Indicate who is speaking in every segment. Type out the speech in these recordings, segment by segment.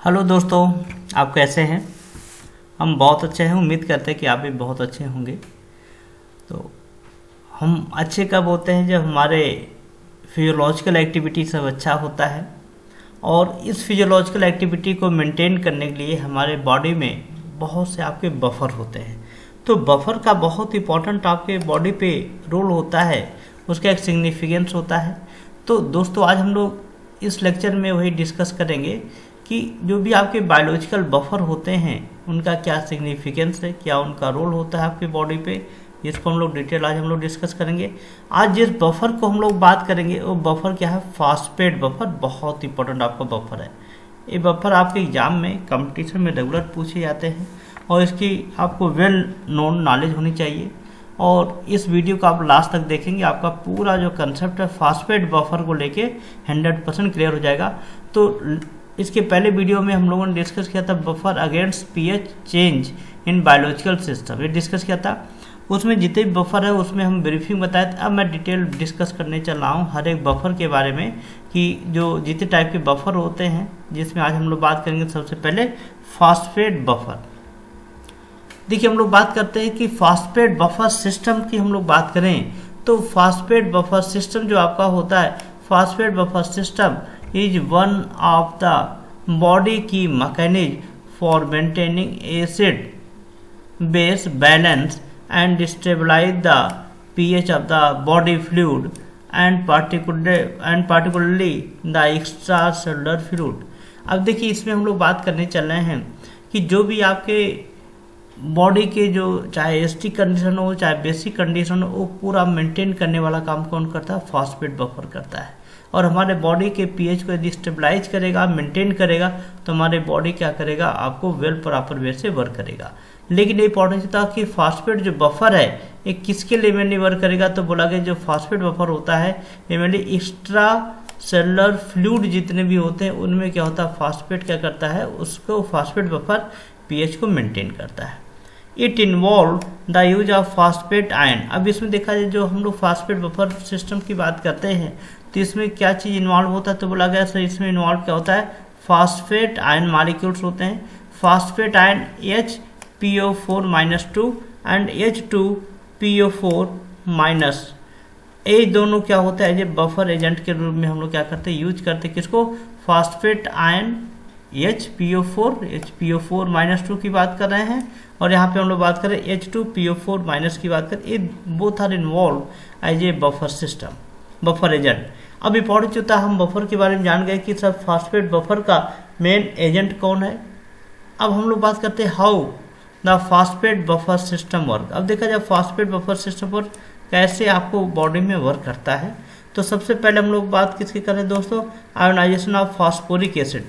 Speaker 1: Hello दोस्तों, आप कैसे हैं। हम बहुत अच्छे हैं। उम्मीद करते हैं कि आप भी बहुत अच्छे होंगे। तो हम अच्छे कब होते हैं? जब हमारे फिजियोलॉजिकल एक्टिविटी सब अच्छा होता है। और इस फिजियोलॉजिकल एक्टिविटी को मेंटेन करने के लिए हमारे बॉडी में बहुत से आपके बफर होते हैं। तो बफर का बहुत इंपॉर्टेंट आपके बॉडी पे रोल होता है, उसका एक सिग्निफिकेंस होता है। तो दोस्तों, आज हम लोग इस लेक्चर में वही डिस्कस करेंगे कि जो भी आपके बायोलॉजिकल बफर होते हैं उनका क्या सिग्निफिकेंस है, क्या उनका रोल होता है आपकी बॉडी पे, जिसको हम लोग डिटेल आज हम लोग डिस्कस करेंगे। आज जिस बफर को हम लोग बात करेंगे वो बफर क्या है? Phosphate buffer. बहुत इंपॉर्टेंट आपका बफर है। ये बफर आपके एग्जाम में कंपटीशन में रेगुलर पूछे जाते हैं और इसकी आपको वेल नोन नॉलेज होनी चाहिए। और इस वीडियो को आप लास्ट तक देखेंगे, आपका पूरा जो कंसेप्ट है फास्फेट बफर को लेके 100% क्लियर हो जाएगा। तो इसके पहले वीडियो में हम लोगों ने डिस्कस किया था buffer against pH change in biological system, ये डिस्कस किया था। उसमें जितने भी बफर है उसमें हम ब्रीफिंग बताए थे। अब मैं डिटेल डिस्कस करने चल रहा हूँ हर एक बफर के बारे में कि जो जितने टाइप के बफर होते हैं, जिसमें आज हम लोग बात करेंगे सबसे पहले फास्फेट बफर। देखिए, हम लोग बात करते हैं कि फास्फेट बफर सिस्टम की हम लोग बात करें तो फास्फेट बफर सिस्टम जो आपका होता है, phosphate buffer system is one of the body key mechanism for maintaining acid base balance and stabilize the pH of the body fluid and particularly the extracellular fluid। अब देखिए, इसमें हम लोग बात करने चल रहे हैं कि जो भी आपके बॉडी के जो चाहे एसिडिक कंडीशन हो चाहे बेसिक कंडीशन हो, वो पूरा मेंटेन करने वाला काम कौन करता है? फास्फेट बफर करता है। और हमारे बॉडी के पीएच को यदि स्टेबलाइज करेगा, मेंटेन करेगा, तो हमारे बॉडी क्या करेगा? आपको वेल प्रॉपर वे से वर्क करेगा। लेकिन ये इंपॉर्टेंट था कि फास्फेट जो बफर है ये किसके लिए मेनली वर्क करेगा? तो बोला गया जो फास्फेट बफर होता है ये मेनली एक्स्ट्रा सेलुलर फ्लूइड जितने भी होते हैं उनमें क्या होता है? फास्फेट क्या करता है? उसको फास्फेट बफर पीएच को मेंटेन करता है। It involve the use of phosphate ion. अब इसमें देखा जाए जो हम लोग फास्फेट बफर सिस्टम की बात करते हैं तो इसमें क्या चीज़ इन्वॉल्व होता है? तो बोला गया सर इसमें इन्वॉल्व क्या होता है? फास्फेट आयन मॉलिक्यूल्स होते हैं। Phosphate ion HPO4- and H2PO4-। ये दोनों क्या होता है? ये बफर एजेंट के रूप में हम लोग क्या करते हैं? यूज करते हैं। किसको? फास्फेट आयन HPO4 की बात कर रहे हैं और यहाँ पे हम लोग बात करें H2PO4- की बात करें। ये both are involve as a buffer system, buffer agent. अब इंपॉर्टेंट होता है, हम बफर के बारे में जान गए कि सब फास्फेट बफर का मेन एजेंट कौन है। अब हम लोग बात करते हैं how the phosphate buffer system work. अब देखा जाए फास्फेट बफर सिस्टम पर कैसे आपको बॉडी में वर्क करता है। तो सबसे पहले हम लोग बात किसकी करें दोस्तों? Ionization of phosphoric acid.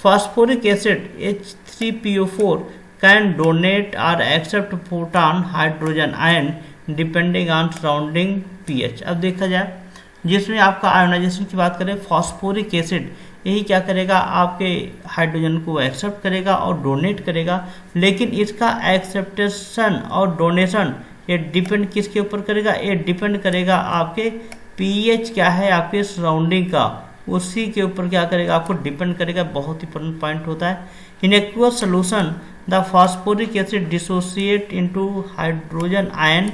Speaker 1: Phosphoric acid H3PO4 can donate और accept proton hydrogen ion depending on surrounding pH. अब देखा जाए जिसमें आपका आयोनाइजेशन की बात करें, फास्फोरिक एसिड यही क्या करेगा? आपके हाइड्रोजन को एक्सेप्ट करेगा और डोनेट करेगा। लेकिन इसका एक्सेप्टेशन और डोनेशन ये डिपेंड किसके ऊपर करेगा? ये डिपेंड करेगा आपके पीएच क्या है आपके सराउंडिंग का, उसी के ऊपर क्या करेगा? आपको डिपेंड करेगा। बहुत इंपॉर्टेंट पॉइंट होता है। In aqueous solution the phosphoric acid dissociate into hydrogen ion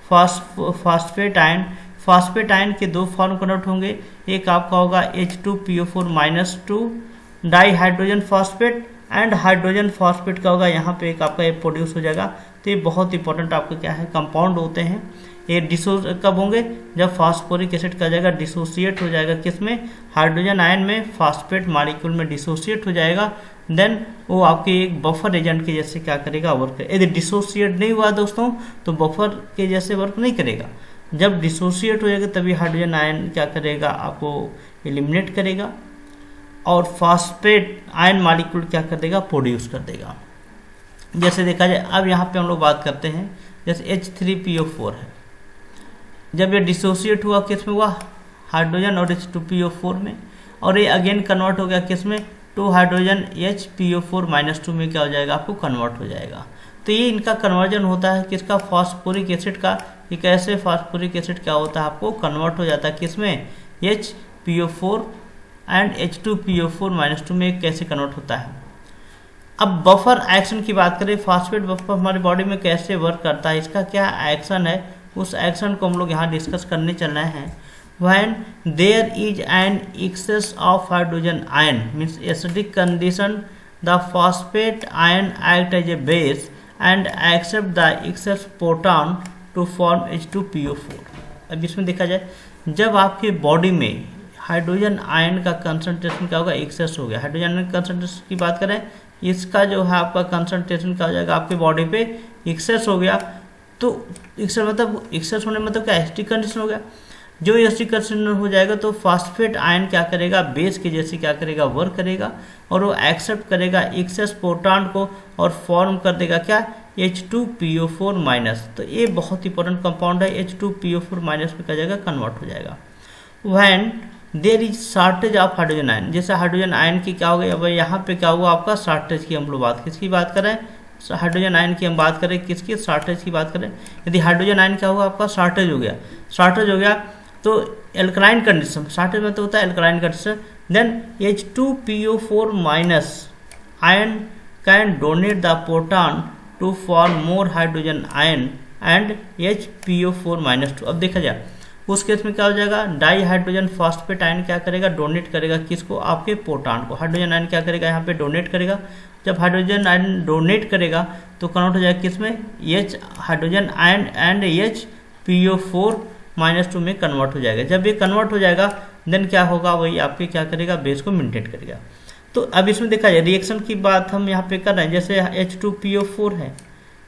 Speaker 1: phosphate ion. Phosphate ion के दो फॉर्म कन्वर्ट होंगे। एक आपका होगा H2PO4-2 di hydrogen phosphate and hydrogen phosphate का होगा यहाँ पे एक आपका ये प्रोड्यूस हो जाएगा। तो ये बहुत इंपॉर्टेंट आपका क्या है? कंपाउंड होते हैं। ये कब होंगे? जब फास्फोरिक एसिड का जाएगा डिसोसिएट हो जाएगा किसमें? हाइड्रोजन आयन में, फास्फेट मॉलिक्यूल में डिसोसिएट हो जाएगा। देन वो आपके एक बफर एजेंट के जैसे क्या करेगा? वर्क करेगा। यदि डिसोसिएट नहीं हुआ दोस्तों तो बफर के जैसे वर्क नहीं करेगा। जब डिसोसिएट हो जाएगा तभी हाइड्रोजन आयन क्या करेगा? आपको एलिमिनेट करेगा और फास्फेट आयन मॉलिक्यूल क्या कर देगा? प्रोड्यूस कर देगा। जैसे देखा जाए अब यहाँ पे हम लोग बात करते हैं जैसे H3PO4 है। जब ये डिसोसिएट हुआ किस में हुआ? हाइड्रोजन और H2PO4 में, और ये अगेन कन्वर्ट हो गया किस में? 2 हाइड्रोजन HPO4-2 में क्या हो जाएगा? आपको कन्वर्ट हो जाएगा। तो ये इनका कन्वर्जन होता है किसका? फास्फोरिक एसिड का। ये कैसे फास्फोरिक एसिड क्या होता है? आपको कन्वर्ट हो जाता है किसमें? HPO4 एंड H2PO4-2 में कैसे कन्वर्ट होता है? अब बफर एक्शन की बात करें, फास्फेट बफर हमारी बॉडी में कैसे वर्क करता है, इसका क्या एक्शन है, उस एक्शन को हम लोग यहाँ डिस्कस करने चल रहे हैं। When there is an excess of hydrogen ion means acidic condition, the phosphate ion act as a base and accept the excess proton to form H2PO4। अब इसमें देखा जाए, जब आपके बॉडी में हाइड्रोजन आयन का कंसंट्रेशन क्या होगा, एक्सेस हो गया। हाइड्रोजन आयन कंसंट्रेशन की बात करें, इसका जो है आपका कंसंट्रेशन क्या हो जाएगा, आपके बॉडी पे एक्सेस हो गया। तो एक्सेस होने मतलब क्या, एसिडिक कंडीशन हो गया। जो एसिडिक कंडीशन हो जाएगा तो फास्फेट आयन क्या करेगा, बेस के जैसे क्या करेगा, वर्क करेगा और वो एक्सेप्ट करेगा एक्सेस प्रोटॉन को और फॉर्म कर देगा क्या, H2PO4 माइनस। तो ये बहुत इंपॉर्टेंट कंपाउंड है, H2PO4 माइनस में क्या जाएगा, कन्वर्ट हो जाएगा। When there is shortage of hydrogen ion, जैसे हाइड्रोजन आयन की क्या हो गई, अब यहाँ पे क्या हुआ आपका शॉर्टेज की, हम लोग बात किसकी बात करें, हाइड्रोजन आयन की हम बात करें, किसकी, शॉर्टेज की बात करें। यदि हाइड्रोजन आयन क्या हुआ आपका, शॉर्टेज हो गया, शॉर्टेज हो गया तो एल्कलाइन कंडीशन, शॉर्टेज मतलब होता है alkaline condition, then H2PO4 minus ion can donate the proton to form more hydrogen ion and HPO4 minus 2। अब देखा जाए उस केस में क्या हो जाएगा, डाई हाइड्रोजन फॉस्फेट आयन क्या करेगा, डोनेट करेगा किसको, आपके प्रोटॉन को। हाइड्रोजन आयन क्या करेगा, यहाँ पे डोनेट करेगा। जब हाइड्रोजन आयन डोनेट करेगा तो कन्वर्ट हो जाएगा किसमें, H hydrogen ion and HPO4 minus 2 में कन्वर्ट हो जाएगा। जब ये कन्वर्ट हो जाएगा देन क्या होगा, वही आपके क्या करेगा, बेस को मेंटेन करेगा। तो अब इसमें देखा जाए रिएक्शन की बात हम यहाँ पे कर रहे हैं, जैसे H2PO4 है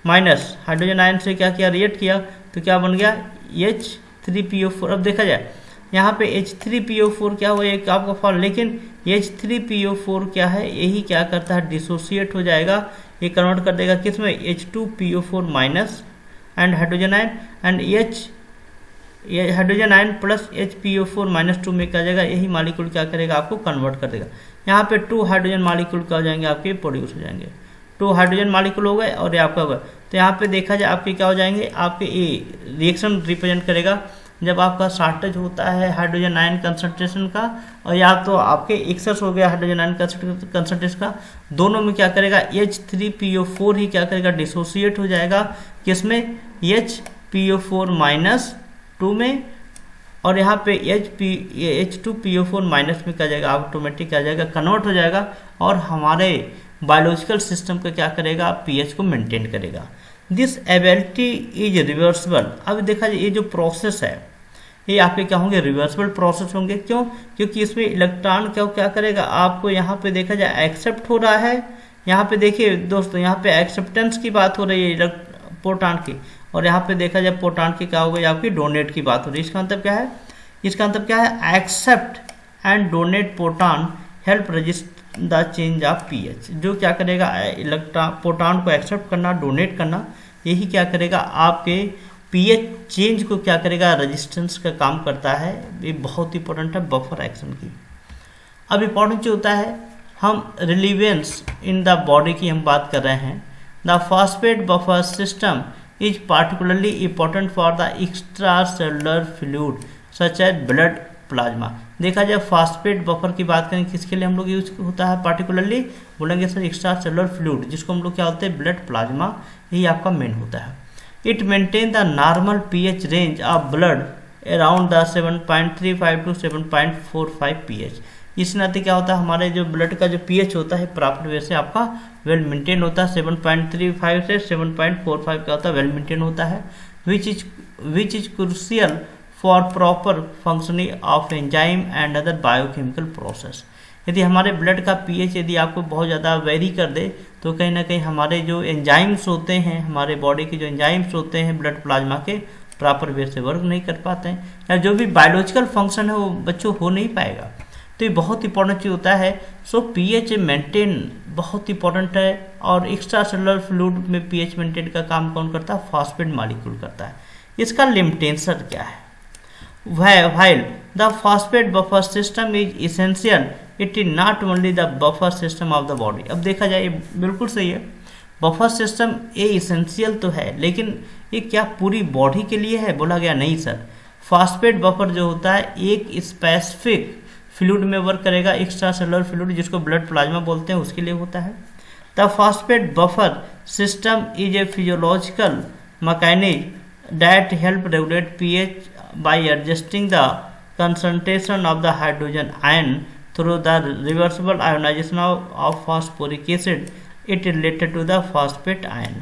Speaker 1: माइनस हाइड्रोजन आयन से क्या किया, रिएक्ट किया तो क्या बन गया, H3PO4। अब देखा जाए यहाँ पे H3PO4 क्या हुआ, एक आपका फॉर्म, लेकिन H3PO4 क्या है, यही क्या करता है, डिसोसिएट हो जाएगा, ये कन्वर्ट कर देगा किसमें, H2PO4 minus and hydrogen ion and hydrogen ion plus HPO4 minus 2 में क्या जाएगा, यही मॉलिक्यूल क्या करेगा, आपको कन्वर्ट कर देगा। यहाँ पे 2 हाइड्रोजन मॉलिक्यूल क्या हो जाएंगे, आपके प्रोड्यूस हो जाएंगे, 2 हाइड्रोजन मॉलिक्यूल हो गए और ये आपका होगा। तो यहाँ पे देखा जाए आपके क्या हो जाएंगे, आपके ये रिएक्शन रिप्रेजेंट करेगा जब आपका शॉर्टेज होता है हाइड्रोजन आयन कंसंट्रेशन का, और या तो आपके एक्सेस हो गया हाइड्रोजन आयन कंसंट्रेशन का, दोनों में क्या करेगा, H3PO4 ही क्या करेगा, डिसोसिएट हो जाएगा किसमें, HPO4 माइनस 2 में, और यहाँ पे H2PO4 माइनस में क्या जाएगा, ऑटोमेटिक क्या जाएगा, कन्वर्ट हो जाएगा और हमारे बायोलॉजिकल सिस्टम का क्या करेगा, पीएच को मेंटेन करेगा। This ability is reversible. अब देखा जाए ये जो प्रोसेस है ये आपके क्या होंगे, रिवर्सिबल प्रोसेस होंगे। क्यों, क्योंकि इसमें इलेक्ट्रॉन क्या करेगा, आपको यहाँ पे देखा जाए एक्सेप्ट हो रहा है। यहाँ पे देखिए दोस्तों, यहाँ पे एक्सेप्टेंस की बात हो रही है प्रोटॉन की, और यहाँ पे देखा जाए प्रोटॉन की क्या हो गई, आपकी डोनेट की बात हो रही है। इसका मतलब क्या है, इसका मतलब क्या है, accept and donate proton help resist the change of pH. जो क्या करेगा, इलेक्ट्रॉन प्रोटॉन को एक्सेप्ट करना, डोनेट करना, यही क्या करेगा, आपके पीएच चेंज को क्या करेगा, रेजिस्टेंस का काम करता है। ये बहुत इंपॉर्टेंट है बफर एक्शन की। अब इंपॉर्टेंट जो होता है, हम रिलीवेंस इन द बॉडी की हम बात कर रहे हैं। The phosphate buffer system is particularly important for the extracellular fluid such as blood plasma। देखा जाए फास्फेट बफर की बात करें, किसके लिए हम लोग यूज होता है, पार्टिकुलरली बोलेंगे सर एक्स्ट्रा सेलुलर फ्लूइड, जिसको हम लोग क्या होते हैं, ब्लड प्लाज्मा, यही आपका मेन होता है। It maintain the normal pH range of blood around the 7.35 to 7.45 pH. इस नाते क्या होता है, हमारे जो ब्लड का जो पीएच होता है प्रॉपर वे से आपका वेल मेंटेन होता है। 7.35 से 7.45 क्या होता है, वेल मेंटेन होता है। Which is crucial for proper functioning of enzyme and other biochemical process. यदि हमारे ब्लड का पीएच यदि आपको बहुत ज़्यादा वेरी कर दे तो कहीं ना कहीं हमारे जो एंजाइम्स होते हैं, हमारे बॉडी के जो एंजाइम्स होते हैं ब्लड प्लाज्मा के, प्रॉपर वे से वर्क नहीं कर पाते हैं, या जो भी बायोलॉजिकल फंक्शन है वो बच्चों हो नहीं पाएगा। तो ये बहुत इंपॉर्टेंट चीज़ होता है। सो पीएच मेंटेन बहुत इंपॉर्टेंट है। और एक्स्ट्रा सेलुलर फ्लूइड में पीएच मेंटेन का काम कौन करता है, फॉस्फेट मॉलिक्यूल करता है। इसका लिमिटेशन क्या है, while the phosphate buffer system is essential, it is not only the buffer system of the body। अब देखा जाए ये बिल्कुल सही है, बफर सिस्टम ये इसेंशियल तो है, लेकिन ये क्या पूरी बॉडी के लिए है, बोला गया नहीं सर। फॉस्फेट बफर जो होता है एक स्पेसिफिक फ्लूइड में वर्क करेगा, एक्स्ट्रा सेलुलर फ्लूइड जिसको ब्लड प्लाज्मा बोलते हैं, उसके लिए होता है। The phosphate buffer system is a physiological mechanism that help regulate pH by adjusting the concentration of the hydrogen ion through the reversible ionization of phosphoric acid. It is related to the phosphate ion.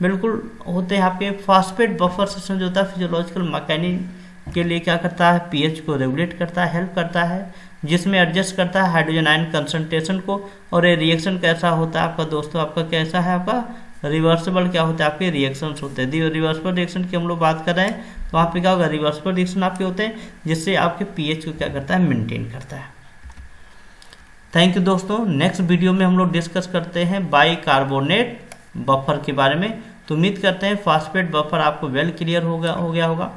Speaker 1: बिल्कुल होते हैं आपके phosphate buffer system जो होता है physiological mechanism के लिए क्या करता है, पीएच को रेगुलेट करता है, हेल्प करता है, जिसमें एडजस्ट करता है हाइड्रोजन आयन कंसंट्रेशन को। और ये रिएक्शन कैसा होता है आपका दोस्तों, आपका कैसा है, आपका रिवर्सिबल क्या होता है, आपके रिएक्शंस होते हैं। रिवर्सिबल रिएक्शन की हम लोग बात कर रहे हैं तो वहाँ पे क्या होगा, रिवर्सिबल रिएक्शन आपके होते हैं जिससे आपके पीएच को क्या करता है, मेंटेन करता है। थैंक यू दोस्तों। नेक्स्ट वीडियो में हम लोग डिस्कस करते हैं बाइकार्बोनेट बफर के बारे में। तो उम्मीद करते हैं फॉस्फेट बफर आपको वेल क्लियर हो गया होगा।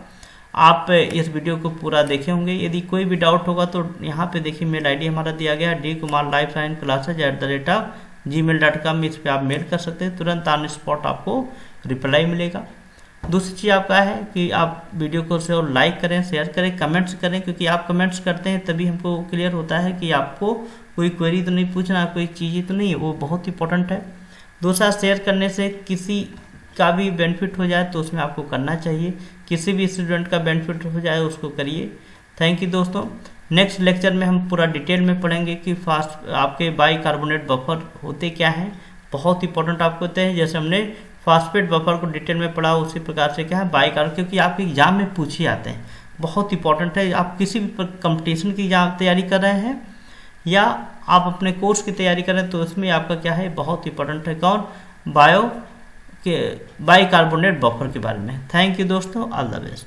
Speaker 1: आप इस वीडियो को पूरा देखे होंगे। यदि कोई भी डाउट होगा तो यहाँ पे देखिए मेल आईडी हमारा दिया गया है dkumarlifescienceclasses@gmail.com। इस पर आप मेल कर सकते हैं, तुरंत ऑन स्पॉट आपको रिप्लाई मिलेगा। दूसरी चीज़ आपका है कि आप वीडियो को से और लाइक करें, शेयर करें, कमेंट्स करें, क्योंकि आप कमेंट्स करते हैं तभी हमको क्लियर होता है कि आपको कोई क्वेरी तो नहीं पूछना, कोई चीज़ तो नहीं, वो बहुत इंपॉर्टेंट है। दूसरा, शेयर करने से किसी का भी बेनिफिट हो जाए तो उसमें आपको करना चाहिए, किसी भी स्टूडेंट का बेनिफिट हो जाए उसको करिए। थैंक यू दोस्तों। नेक्स्ट लेक्चर में हम पूरा डिटेल में पढ़ेंगे कि आपके बाइकार्बोनेट बफर होते क्या हैं, बहुत इंपॉर्टेंट आपको होते हैं। जैसे हमने फॉस्फेट बफर को डिटेल में पढ़ा उसी प्रकार से क्या है बाइकार्बोनेट, क्योंकि आपके एग्जाम में पूछे आते हैं, बहुत इंपॉर्टेंट है। आप किसी भी कंपटीशन की तैयारी कर रहे हैं या आप अपने कोर्स की तैयारी कर रहे हैं तो उसमें आपका क्या है, बहुत इंपॉर्टेंट है। कौन, बाइकार्बोनेट बफर के बारे में। थैंक यू दोस्तों, ऑल द बेस्ट।